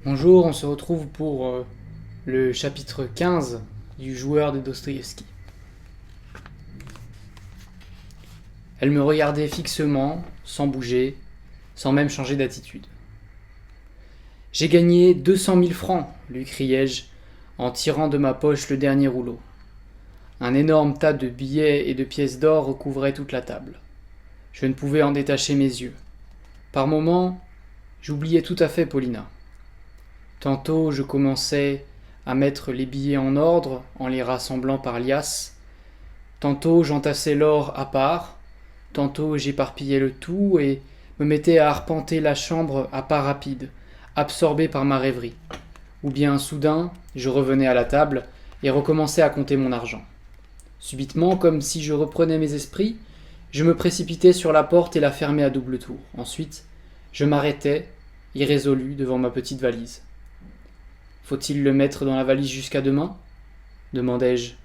Bonjour, on se retrouve pour le chapitre 15 du joueur de Dostoïevski. Elle me regardait fixement, sans bouger, sans même changer d'attitude. J'ai gagné 200 000 francs, lui criai-je, en tirant de ma poche le dernier rouleau. Un énorme tas de billets et de pièces d'or recouvrait toute la table. Je ne pouvais en détacher mes yeux. Par moments, j'oubliais tout à fait Paulina. Tantôt je commençais à mettre les billets en ordre en les rassemblant par liasses, tantôt j'entassais l'or à part, tantôt j'éparpillais le tout et me mettais à arpenter la chambre à pas rapides, absorbé par ma rêverie. Ou bien soudain, je revenais à la table et recommençais à compter mon argent. Subitement, comme si je reprenais mes esprits, je me précipitais sur la porte et la fermais à double tour. Ensuite, je m'arrêtais, irrésolu, devant ma petite valise. Faut-il le mettre dans la valise jusqu'à demain ? Demandai-je,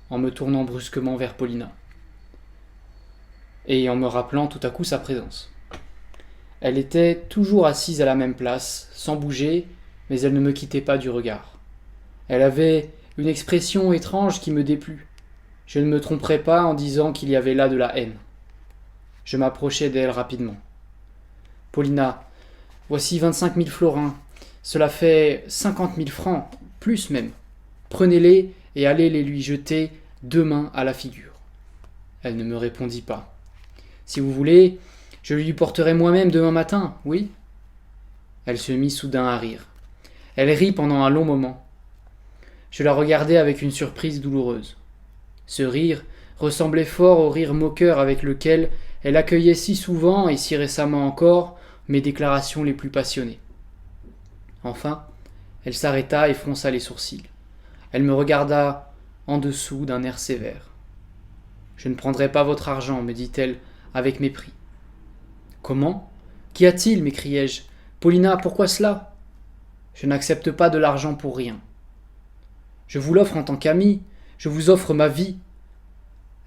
en me tournant brusquement vers Paulina, et en me rappelant tout à coup sa présence. Elle était toujours assise à la même place, sans bouger, mais elle ne me quittait pas du regard. Elle avait une expression étrange qui me déplut. Je ne me tromperais pas en disant qu'il y avait là de la haine. Je m'approchai d'elle rapidement. Paulina, voici 25 000 florins. Cela fait 50 000 francs, plus même. Prenez-les et allez les lui jeter demain à la figure. Elle ne me répondit pas. Si vous voulez, je lui porterai moi-même demain matin, oui ? Elle se mit soudain à rire. Elle rit pendant un long moment. Je la regardai avec une surprise douloureuse. Ce rire ressemblait fort au rire moqueur avec lequel elle accueillait si souvent et si récemment encore mes déclarations les plus passionnées. Enfin, elle s'arrêta et fronça les sourcils. Elle me regarda en dessous d'un air sévère. Je ne prendrai pas votre argent, me dit-elle avec mépris. Comment ? Qu'y a-t-il ? M'écriai-je. Paulina, pourquoi cela ? Je n'accepte pas de l'argent pour rien. Je vous l'offre en tant qu'amie, je vous offre ma vie.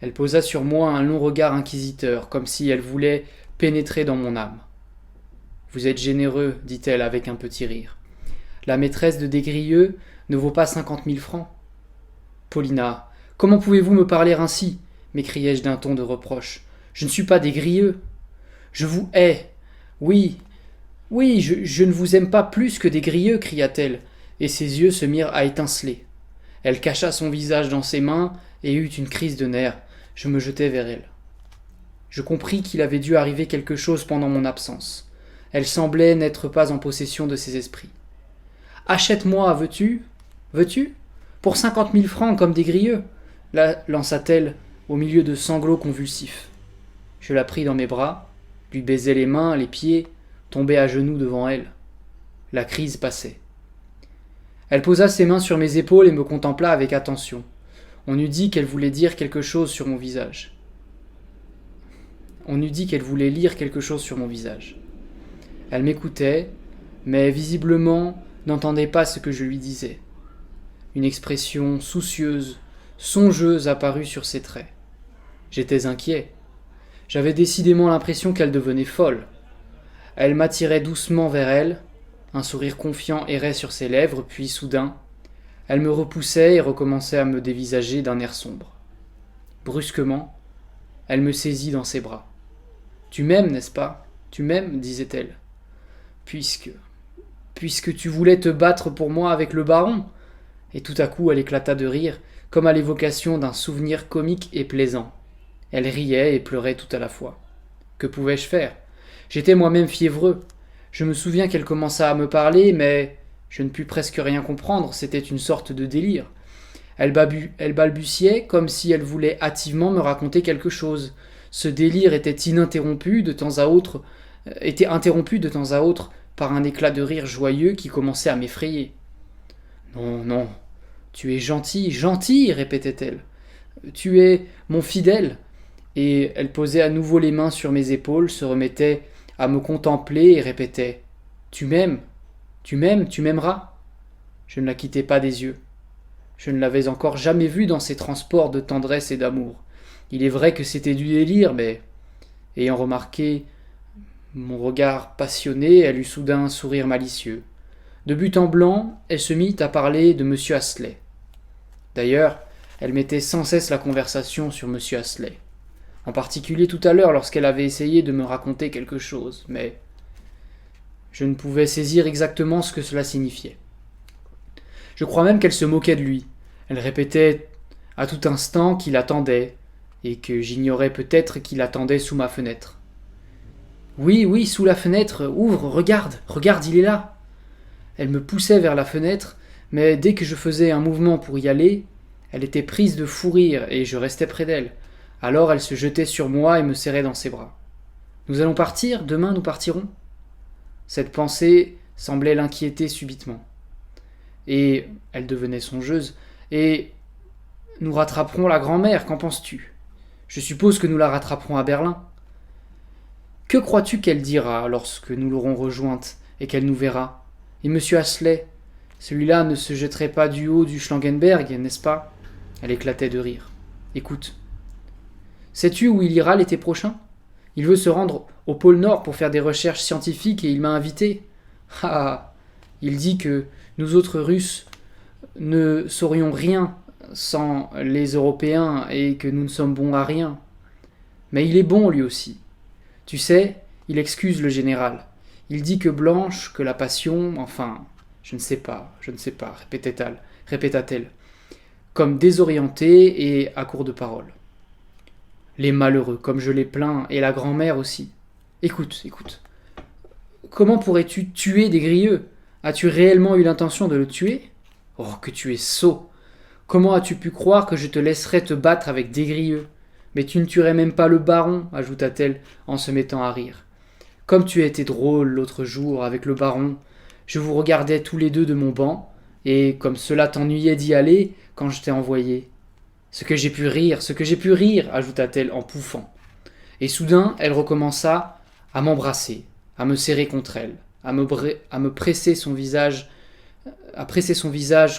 Elle posa sur moi un long regard inquisiteur, comme si elle voulait pénétrer dans mon âme. Vous êtes généreux, dit-elle avec un petit rire. La maîtresse de Desgrieux ne vaut pas 50 000 francs. Paulina, comment pouvez-vous me parler ainsi ? M'écriai-je d'un ton de reproche. Je ne suis pas Desgrieux. Je vous hais. Oui, oui, je ne vous aime pas plus que Desgrieux, cria-t-elle, et ses yeux se mirent à étinceler. Elle cacha son visage dans ses mains et eut une crise de nerfs. Je me jetai vers elle. Je compris qu'il avait dû arriver quelque chose pendant mon absence. Elle semblait n'être pas en possession de ses esprits. Achète-moi, veux-tu ? Veux-tu ? Pour 50 000 francs comme Desgrieux, lança-t-elle au milieu de sanglots convulsifs. Je la pris dans mes bras, lui baisai les mains, les pieds, tombai à genoux devant elle. La crise passait. Elle posa ses mains sur mes épaules et me contempla avec attention. On eût dit qu'elle voulait dire quelque chose sur mon visage. On eût dit qu'elle voulait lire quelque chose sur mon visage. Elle m'écoutait, mais visiblement n'entendait pas ce que je lui disais. Une expression soucieuse, songeuse apparut sur ses traits. J'étais inquiet. J'avais décidément l'impression qu'elle devenait folle. Elle m'attirait doucement vers elle, un sourire confiant errait sur ses lèvres, puis soudain, elle me repoussait et recommençait à me dévisager d'un air sombre. Brusquement, elle me saisit dans ses bras. « Tu m'aimes, n'est-ce pas ? Tu m'aimes » disait-elle. « Puisque tu voulais te battre pour moi avec le baron ?» Et tout à coup, elle éclata de rire, comme à l'évocation d'un souvenir comique et plaisant. Elle riait et pleurait tout à la fois. Que pouvais-je faire ? J'étais moi-même fiévreux. Je me souviens qu'elle commença à me parler, mais je ne pus presque rien comprendre, c'était une sorte de délire. Elle balbutiait comme si elle voulait hâtivement me raconter quelque chose. Ce délire était interrompu de temps à autre par un éclat de rire joyeux qui commençait à m'effrayer. Non, non, tu es gentil, gentil, répétait-elle. Tu es mon fidèle. Et elle posait à nouveau les mains sur mes épaules, se remettait à me contempler et répétait « Tu m'aimes ? Tu m'aimes ? Tu m'aimeras ?» Je ne la quittais pas des yeux. Je ne l'avais encore jamais vue dans ces transports de tendresse et d'amour. Il est vrai que c'était du délire, mais, ayant remarqué mon regard passionné, elle eut soudain un sourire malicieux. De but en blanc, elle se mit à parler de M. Astley. D'ailleurs, elle mettait sans cesse la conversation sur M. Astley. En particulier tout à l'heure lorsqu'elle avait essayé de me raconter quelque chose, mais je ne pouvais saisir exactement ce que cela signifiait. Je crois même qu'elle se moquait de lui. Elle répétait à tout instant qu'il attendait, et que j'ignorais peut-être qu'il attendait sous ma fenêtre. Oui, oui, sous la fenêtre, ouvre, regarde, regarde, il est là. Elle me poussait vers la fenêtre, mais dès que je faisais un mouvement pour y aller, elle était prise de fou rire et je restais près d'elle. Alors elle se jetait sur moi et me serrait dans ses bras. Nous allons partir, demain nous partirons. Cette pensée semblait l'inquiéter subitement. Et elle devenait songeuse. Et nous rattraperons la grand-mère, qu'en penses-tu? Je suppose que nous la rattraperons à Berlin. Que crois-tu qu'elle dira lorsque nous l'aurons rejointe et qu'elle nous verra? Et M. Astley, celui-là ne se jetterait pas du haut du Schlangenberg, n'est-ce pas? Elle éclatait de rire. Écoute. Sais-tu où il ira l'été prochain? Il veut se rendre au pôle Nord pour faire des recherches scientifiques et il m'a invité. Ah, il dit que nous autres Russes ne saurions rien sans les Européens et que nous ne sommes bons à rien. Mais il est bon lui aussi. Tu sais, il excuse le général. Il dit que Blanche, que la passion, enfin, je ne sais pas, répéta-t-elle, comme désorientée et à court de paroles. Les malheureux, comme je les plains, et la grand-mère aussi. Écoute. Comment pourrais-tu tuer des Grieux? As-tu réellement eu l'intention de le tuer? Oh, que tu es sot! Comment as-tu pu croire que je te laisserais te battre avec des Grieux? Mais tu ne tuerais même pas le baron, ajouta-t-elle en se mettant à rire. Comme tu as été drôle l'autre jour avec le baron, je vous regardais tous les deux de mon banc, et comme cela t'ennuyait d'y aller quand je t'ai envoyé. Ce que j'ai pu rire, ajouta-t-elle en pouffant. Et soudain, elle recommença à m'embrasser, à me serrer contre elle, à presser son visage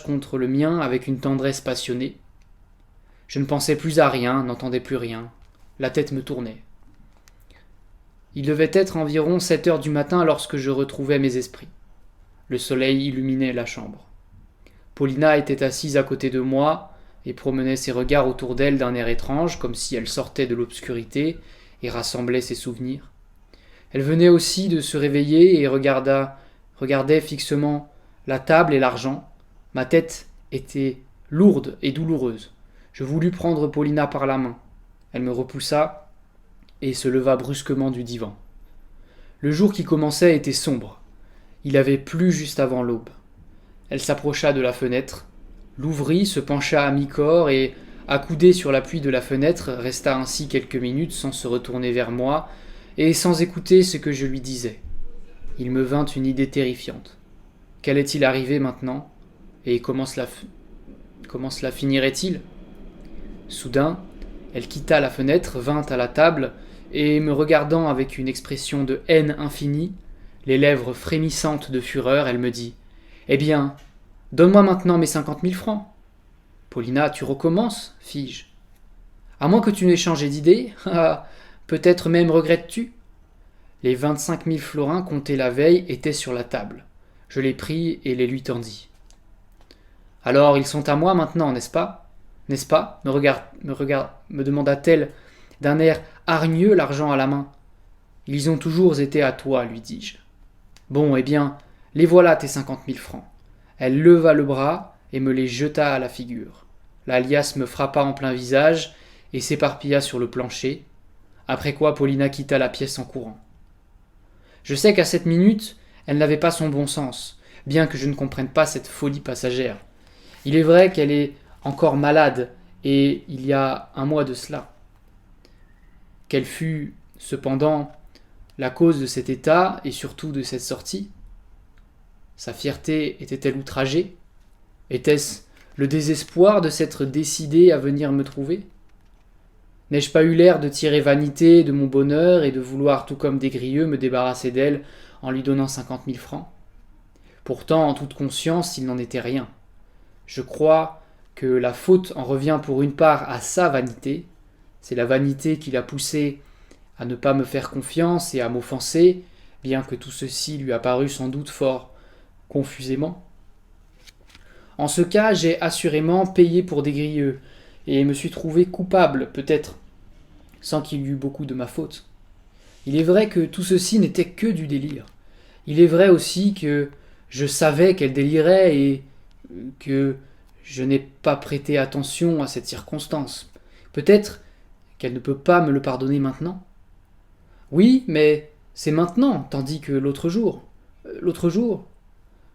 contre le mien avec une tendresse passionnée. Je ne pensais plus à rien, n'entendais plus rien. La tête me tournait. Il devait être environ 7 heures du matin lorsque je retrouvais mes esprits. Le soleil illuminait la chambre. Paulina était assise à côté de moi et promenait ses regards autour d'elle d'un air étrange, comme si elle sortait de l'obscurité et rassemblait ses souvenirs. Elle venait aussi de se réveiller et regardait fixement la table et l'argent. Ma tête était lourde et douloureuse. Je voulus prendre Paulina par la main. Elle me repoussa et se leva brusquement du divan. Le jour qui commençait était sombre. Il avait plu juste avant l'aube. Elle s'approcha de la fenêtre, l'ouvrit, se pencha à mi-corps et, accoudée sur l'appui de la fenêtre, resta ainsi quelques minutes sans se retourner vers moi et sans écouter ce que je lui disais. Il me vint une idée terrifiante. Qu'allait-il arriver maintenant? Et comment cela finirait-il? Soudain, elle quitta la fenêtre, vint à la table, et me regardant avec une expression de haine infinie, les lèvres frémissantes de fureur, elle me dit « Eh bien, donne-moi maintenant mes 50 000 francs. » « Paulina, tu recommences, fis-je. À moins que tu n'aies changé d'idée, peut-être même regrettes-tu? Les 25 000 florins comptés la veille étaient sur la table. Je les pris et les lui tendis. « Alors, ils sont à moi maintenant, n'est-ce pas? N'est-ce pas? Me demanda-t-elle d'un air hargneux, l'argent à la main. Ils ont toujours été à toi, lui dis-je. Bon, eh bien, les voilà tes 50 000 francs. Elle leva le bras et me les jeta à la figure. La liasse me frappa en plein visage et s'éparpilla sur le plancher, après quoi Paulina quitta la pièce en courant. Je sais qu'à cette minute, elle n'avait pas son bon sens, bien que je ne comprenne pas cette folie passagère. Il est vrai qu'elle est encore malade, et il y a un mois de cela. Quelle fut, cependant, la cause de cet état et surtout de cette sortie? Sa fierté était-elle outragée? Était-ce le désespoir de s'être décidé à venir me trouver? N'ai-je pas eu l'air de tirer vanité de mon bonheur et de vouloir, tout comme des grieux, me débarrasser d'elle en lui donnant 50 000 francs? Pourtant, en toute conscience, il n'en était rien. Je crois que la faute en revient pour une part à sa vanité. C'est la vanité qui l'a poussé à ne pas me faire confiance et à m'offenser, bien que tout ceci lui apparût sans doute fort confusément. En ce cas, j'ai assurément payé pour des grieux, et me suis trouvé coupable, peut-être, sans qu'il y eût beaucoup de ma faute. Il est vrai que tout ceci n'était que du délire. Il est vrai aussi que je savais qu'elle délirait et que je n'ai pas prêté attention à cette circonstance. Peut-être qu'elle ne peut pas me le pardonner maintenant. Oui, mais c'est maintenant, tandis que l'autre jour. L'autre jour,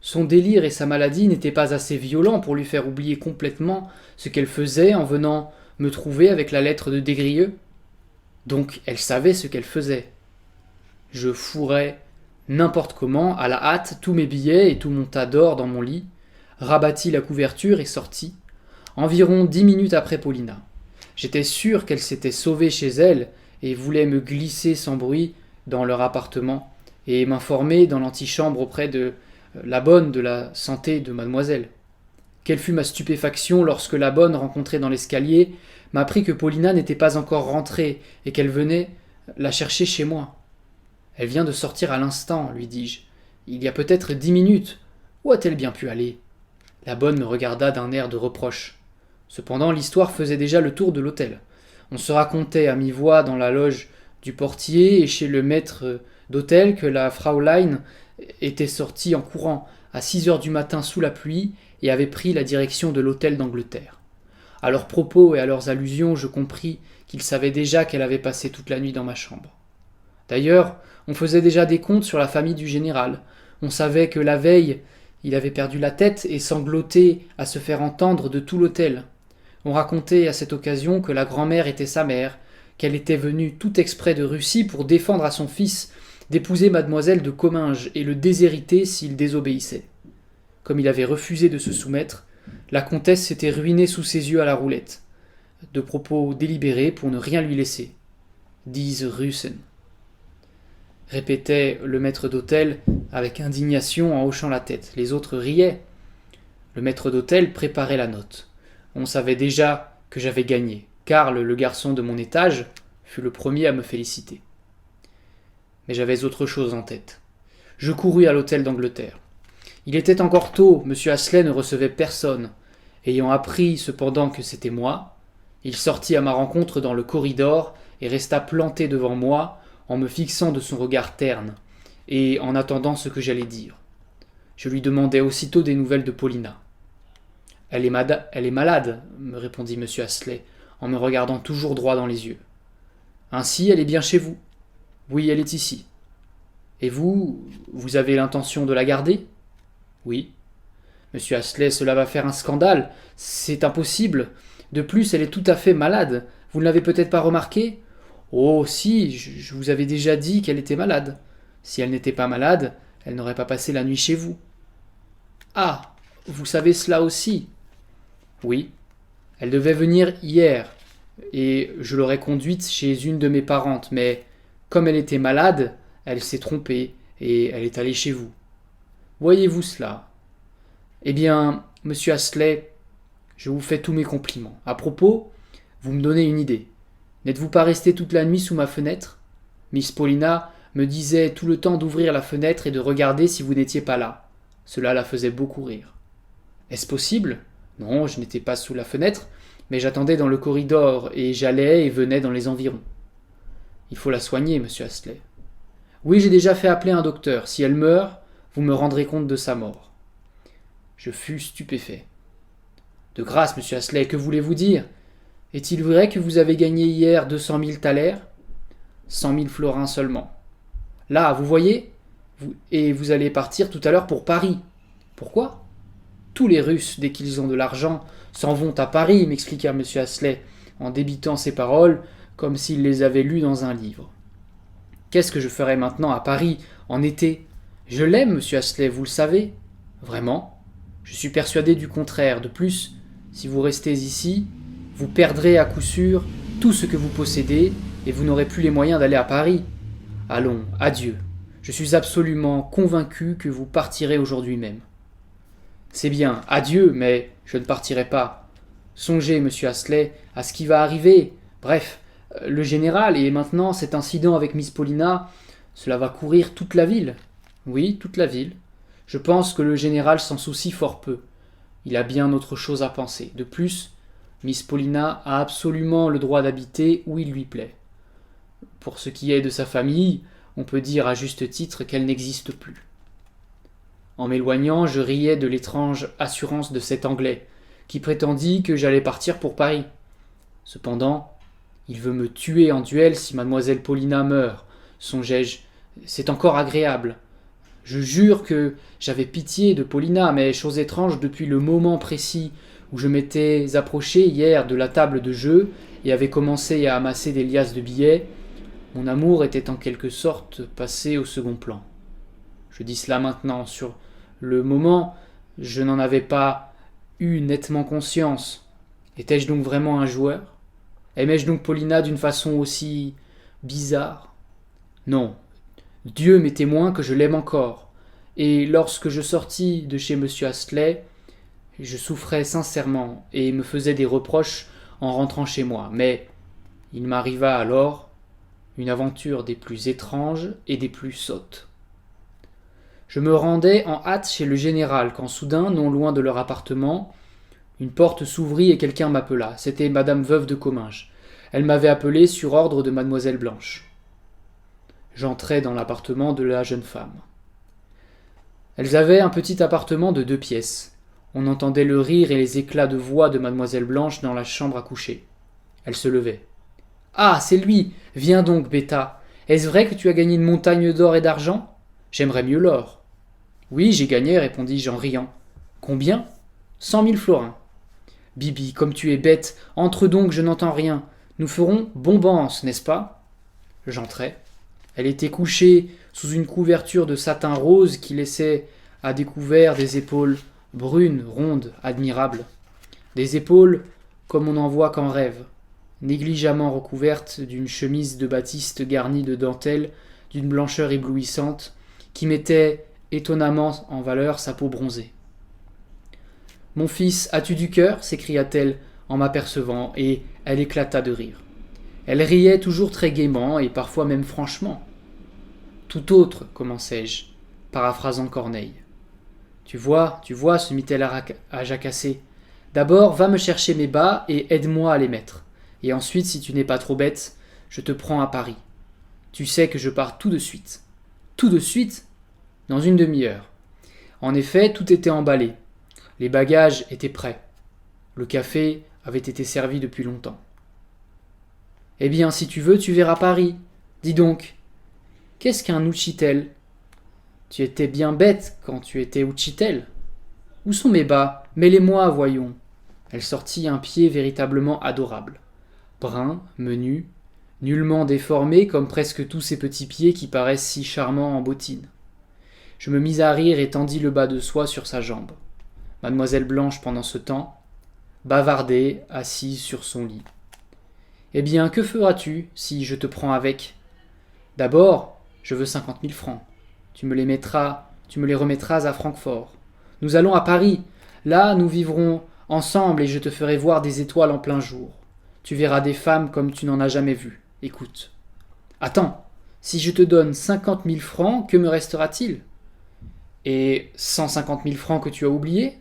son délire et sa maladie n'étaient pas assez violents pour lui faire oublier complètement ce qu'elle faisait en venant me trouver avec la lettre de Desgrieux. Donc elle savait ce qu'elle faisait. Je fourrai n'importe comment, à la hâte, tous mes billets et tout mon tas d'or dans mon lit, rabattis la couverture et sortis, environ 10 minutes après Paulina. J'étais sûr qu'elle s'était sauvée chez elle et voulait me glisser sans bruit dans leur appartement et m'informer dans l'antichambre auprès de la bonne de la santé de mademoiselle. Quelle fut ma stupéfaction lorsque la bonne, rencontrée dans l'escalier, m'apprit que Paulina n'était pas encore rentrée et qu'elle venait la chercher chez moi. Elle vient de sortir à l'instant, lui dis-je. Il y a peut-être 10 minutes. Où a-t-elle bien pu aller ? La bonne me regarda d'un air de reproche. Cependant, l'histoire faisait déjà le tour de l'hôtel. On se racontait à mi-voix dans la loge du portier et chez le maître d'hôtel que la Fraulein était sortie en courant à 6 heures du matin sous la pluie et avait pris la direction de l'hôtel d'Angleterre. À leurs propos et à leurs allusions, je compris qu'ils savaient déjà qu'elle avait passé toute la nuit dans ma chambre. D'ailleurs, on faisait déjà des comptes sur la famille du général. On savait que la veille, il avait perdu la tête et sanglotait à se faire entendre de tout l'hôtel. On racontait à cette occasion que la grand-mère était sa mère, qu'elle était venue tout exprès de Russie pour défendre à son fils d'épouser mademoiselle de Comminges et le déshériter s'il désobéissait. Comme il avait refusé de se soumettre, la comtesse s'était ruinée sous ses yeux à la roulette, de propos délibérés pour ne rien lui laisser. Diese Russen, répétait le maître d'hôtel avec indignation en hochant la tête. Les autres riaient. Le maître d'hôtel préparait la note. On savait déjà que j'avais gagné. Karl, le garçon de mon étage, fut le premier à me féliciter. Mais j'avais autre chose en tête. Je courus à l'hôtel d'Angleterre. Il était encore tôt, M. Astley ne recevait personne. Ayant appris cependant que c'était moi, il sortit à ma rencontre dans le corridor et resta planté devant moi, en me fixant de son regard terne, et en attendant ce que j'allais dire. Je lui demandai aussitôt des nouvelles de Paulina. Elle est malade, me répondit M. Astley, en me regardant toujours droit dans les yeux. Ainsi, elle est bien chez vous. Oui, elle est ici. Et vous avez l'intention de la garder ? Oui. Monsieur Astley, cela va faire un scandale. C'est impossible. De plus, elle est tout à fait malade. Vous ne l'avez peut-être pas remarqué ? Oh, si, je vous avais déjà dit qu'elle était malade. Si elle n'était pas malade, elle n'aurait pas passé la nuit chez vous. Ah, vous savez cela aussi ? Oui. Elle devait venir hier, et je l'aurais conduite chez une de mes parentes, mais comme elle était malade, elle s'est trompée, et elle est allée chez vous. Voyez-vous cela ? Eh bien, monsieur Astley, je vous fais tous mes compliments. À propos, vous me donnez une idée. N'êtes-vous pas resté toute la nuit sous ma fenêtre ? Miss Paulina me disait tout le temps d'ouvrir la fenêtre et de regarder si vous n'étiez pas là. Cela la faisait beaucoup rire. Est-ce possible ? Non, je n'étais pas sous la fenêtre, mais j'attendais dans le corridor et j'allais et venais dans les environs. Il faut la soigner, monsieur Astley. Oui, j'ai déjà fait appeler un docteur. Si elle meurt, vous me rendrez compte de sa mort. Je fus stupéfait. De grâce, monsieur Astley, que voulez-vous dire ? Est-il vrai que vous avez gagné hier 200 000 thalers ? 100 000 florins seulement. Là, vous voyez ? Et vous allez partir tout à l'heure pour Paris. Pourquoi ? Tous les Russes, dès qu'ils ont de l'argent, s'en vont à Paris, m'expliqua M. Astley, en débitant ses paroles, comme s'il les avait lues dans un livre. Qu'est-ce que je ferais maintenant à Paris, en été ? Je l'aime, M. Astley, vous le savez. Vraiment ? Je suis persuadé du contraire. De plus, si vous restez ici, vous perdrez à coup sûr tout ce que vous possédez et vous n'aurez plus les moyens d'aller à Paris. Allons, adieu. Je suis absolument convaincu que vous partirez aujourd'hui même. C'est bien, adieu, mais je ne partirai pas. Songez, monsieur Astley, à ce qui va arriver. Bref, le général et maintenant cet incident avec Miss Paulina, cela va courir toute la ville. Oui, toute la ville. Je pense que le général s'en soucie fort peu. Il a bien autre chose à penser. De plus, Miss Paulina a absolument le droit d'habiter où il lui plaît. Pour ce qui est de sa famille, on peut dire à juste titre qu'elle n'existe plus. » En m'éloignant, je riais de l'étrange assurance de cet Anglais, qui prétendit que j'allais partir pour Paris. Cependant, il veut me tuer en duel si mademoiselle Paulina meurt, songeai-je. C'est encore agréable. Je jure que j'avais pitié de Paulina, mais chose étrange, depuis le moment précis où je m'étais approché hier de la table de jeu et avais commencé à amasser des liasses de billets, mon amour était en quelque sorte passé au second plan. Je dis cela maintenant. Sur le moment, je n'en avais pas eu nettement conscience. Étais-je donc vraiment un joueur? Aimais-je donc Paulina d'une façon aussi bizarre? Non, Dieu m'est témoin que je l'aime encore. Et lorsque je sortis de chez M. Astley, je souffrais sincèrement et me faisais des reproches en rentrant chez moi. Mais il m'arriva alors une aventure des plus étranges et des plus sottes. Je me rendais en hâte chez le général quand soudain, non loin de leur appartement, une porte s'ouvrit et quelqu'un m'appela. C'était madame Veuve de Comminges. Elle m'avait appelé sur ordre de mademoiselle Blanche. J'entrai dans l'appartement de la jeune femme. Elles avaient un petit appartement de 2 pièces. On entendait le rire et les éclats de voix de mademoiselle Blanche dans la chambre à coucher. Elle se levait. « Ah, c'est lui! Viens donc, Bêta! Est-ce vrai que tu as gagné une montagne d'or et d'argent? J'aimerais mieux l'or. »« Oui, j'ai gagné, répondis-je en riant. »« Combien ? 100 000 florins. »« Bibi, comme tu es bête, entre donc, je n'entends rien. Nous ferons bombance, n'est-ce pas ?» J'entrai. Elle était couchée sous une couverture de satin rose qui laissait à découvert des épaules brunes, rondes, admirables. Des épaules comme on n'en voit qu'en rêve, négligemment recouvertes d'une chemise de batiste garnie de dentelles d'une blancheur éblouissante qui mettait étonnamment en valeur sa peau bronzée. « Mon fils, as-tu du cœur » s'écria-t-elle en m'apercevant, et elle éclata de rire. Elle riait toujours très gaiement et parfois même franchement. « Tout autre, commençai-je, paraphrasant Corneille. « Tu vois, se mit-elle à jacasser. D'abord, va me chercher mes bas et aide-moi à les mettre. Et ensuite, si tu n'es pas trop bête, je te prends à Paris. Tu sais que je pars tout de suite. » Tout de suite ? Dans une demi-heure. En effet, tout était emballé. Les bagages étaient prêts. Le café avait été servi depuis longtemps. « Eh bien, si tu veux, tu verras Paris. Dis donc, qu'est-ce qu'un Uchitel ? Tu étais bien bête quand tu étais Uchitel. Où sont mes bas ? Mets-les-moi, voyons. » Elle sortit un pied véritablement adorable. Brun, menu, nullement déformé comme presque tous ces petits pieds qui paraissent si charmants en bottines. Je me mis à rire et tendis le bas de soie sur sa jambe. Mademoiselle Blanche, pendant ce temps, bavardait, assise sur son lit. « Eh bien, que feras-tu si je te prends avec ? D'abord, je veux 50 000 francs. Tu me les remettras à Francfort. Nous allons à Paris. Là, nous vivrons ensemble et je te ferai voir des étoiles en plein jour. Tu verras des femmes comme tu n'en as jamais vues. Écoute. Attends, si je te donne 50 000 francs, que me restera-t-il ? Et 150 000 francs que tu as oubliés ?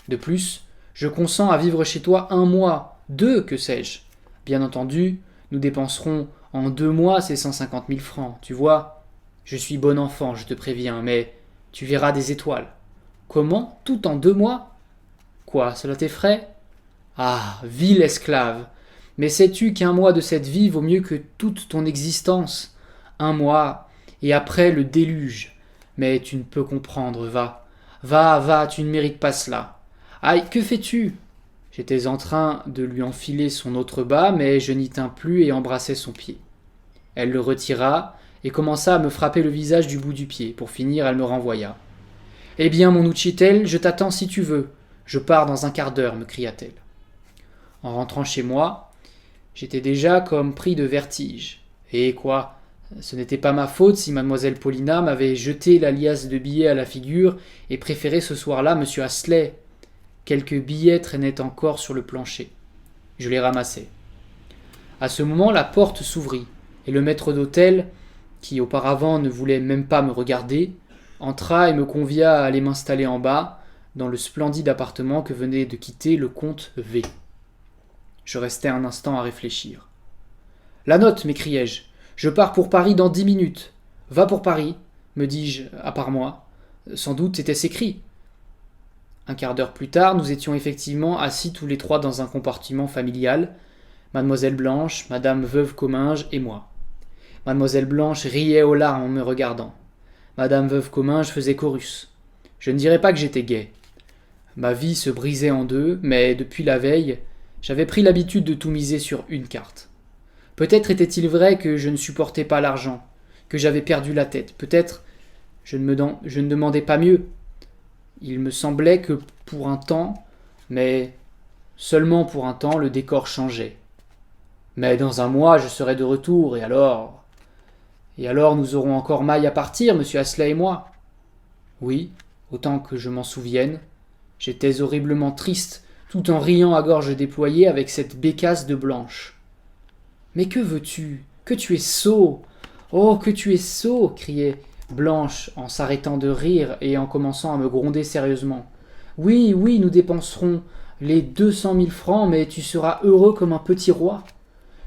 De plus, je consens à vivre chez toi 1 mois, 2, que sais-je. Bien entendu, nous dépenserons en 2 mois ces 150 000 francs, tu vois. Je suis bon enfant, je te préviens, mais tu verras des étoiles. Comment ? Tout en 2 mois ? Quoi, cela t'effraie ? Ah, vil esclave ! Mais sais-tu qu'1 mois de cette vie vaut mieux que toute ton existence ? 1 mois, et après le déluge. Mais tu ne peux comprendre, va. Va, tu ne mérites pas cela. Aïe, que fais-tu ? J'étais en train de lui enfiler son autre bas, mais je n'y tins plus et embrassai son pied. Elle le retira et commença à me frapper le visage du bout du pied. Pour finir, elle me renvoya. « Eh bien, mon Uchitel, je t'attends si tu veux. Je pars dans 1 quart d'heure, me cria-t-elle. En rentrant chez moi, j'étais déjà comme pris de vertige. Et quoi ? Ce n'était pas ma faute si mademoiselle Paulina m'avait jeté la liasse de billets à la figure et préféré ce soir-là M. Astley. Quelques billets traînaient encore sur le plancher. Je les ramassai. À ce moment, la porte s'ouvrit, et le maître d'hôtel, qui auparavant ne voulait même pas me regarder, entra et me convia à aller m'installer en bas, dans le splendide appartement que venait de quitter le comte V. Je restai un instant à réfléchir. La note, m'écriai-je. Je pars pour Paris dans 10 minutes. Va pour Paris, me dis-je à part moi. Sans doute était-ce écrit. Un quart d'heure plus tard, nous étions effectivement assis tous les trois dans un compartiment familial, Mademoiselle Blanche, Madame Veuve Comminges et moi. Mademoiselle Blanche riait aux larmes en me regardant. Madame Veuve Comminges faisait chorus. Je ne dirais pas que j'étais gai. Ma vie se brisait en deux, mais depuis la veille, j'avais pris l'habitude de tout miser sur une carte. Peut-être était-il vrai que je ne supportais pas l'argent, que j'avais perdu la tête. Peut-être je ne demandais pas mieux. Il me semblait que pour un temps, mais seulement pour un temps, le décor changeait. Mais dans un mois, je serai de retour, et alors nous aurons encore maille à partir, monsieur Astley et moi. Oui, autant que je m'en souvienne. J'étais horriblement triste, tout en riant à gorge déployée avec cette bécasse de Blanche. Mais que veux-tu? Que tu es sot! Oh, que tu es sot! Criait Blanche en s'arrêtant de rire et en commençant à me gronder sérieusement. Oui, oui, nous dépenserons les 200 000 francs, mais tu seras heureux comme un petit roi.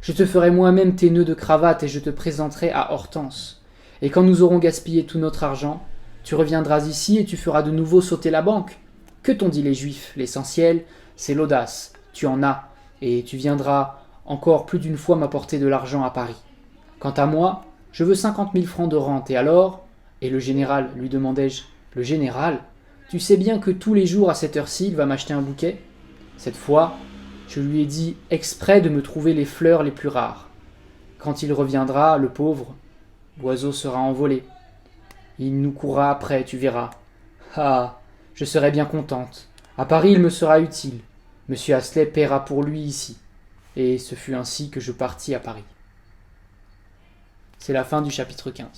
Je te ferai moi-même tes nœuds de cravate et je te présenterai à Hortense. Et quand nous aurons gaspillé tout notre argent, tu reviendras ici et tu feras de nouveau sauter la banque. Que t'ont dit les Juifs? L'essentiel, c'est l'audace. Tu en as, et tu viendras encore plus d'une fois m'apporter de l'argent à Paris. Quant à moi, je veux 50 000 francs de rente, et alors? Et le général, lui demandai-je. Le général? Tu sais bien que tous les jours à cette heure-ci, il va m'acheter un bouquet? Cette fois, je lui ai dit exprès de me trouver les fleurs les plus rares. Quand il reviendra, le pauvre, l'oiseau sera envolé. Il nous courra après, tu verras. Ah, je serai bien contente. À Paris, il me sera utile. Monsieur Astley paiera pour lui ici. Et ce fut ainsi que je partis à Paris. C'est la fin du chapitre 15.